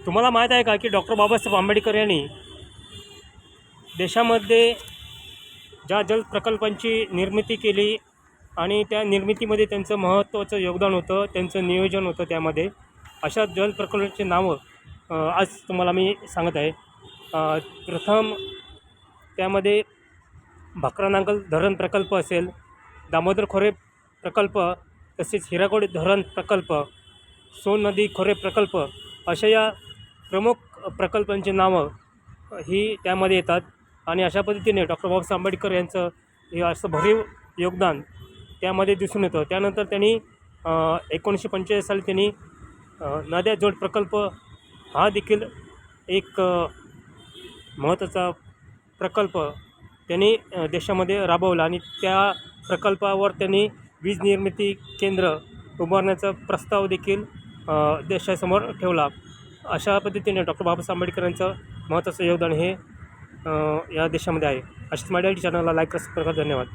तुम्हाला माहीत आहे का की डॉक्टर बाबासाहेब आंबेडकर यांनी देशामध्ये ज्या जल प्रकल्पांची निर्मिती केली आणि त्या निर्मितीमध्ये त्यांचं महत्त्वाचं योगदान होतं, त्यांचं नियोजन होतं त्यामध्ये. अशा जल प्रकल्पांची नावं आज तुम्हाला मी सांगत आहे. प्रथम त्यामध्ये भाकरानांगल धरण प्रकल्प असेल, दामोदर खोरे प्रकल्प, तसेच हिराकोड धरण प्रकल्प, सोन नदी खोरे प्रकल्प, अशा या प्रमुख प्रकल्पांची नावं ही त्यामध्ये येतात. आणि अशा पद्धतीने डॉक्टर बाबासाहेब आंबेडकर यांचं हे असं भरीव योगदान त्यामध्ये दिसून येतं. त्यानंतर त्यांनी 1945 साली त्यांनी नद्या जोड प्रकल्प हा देखील एक महत्त्वाचा प्रकल्प त्यांनी देशामध्ये राबवला आणि त्या प्रकल्पावर त्यांनी वीज निर्मिती केंद्र उभारण्याचा प्रस्ताव देखील देशासमोर ठेवला. अशा पद्धतीने डॉक्टर बाबासाहेब आंबेडकर यांचं महत्त्वाचं योगदान हे या देशामध्ये आहे. अशीच माझ्या चॅनलला लाईक करा. धन्यवाद.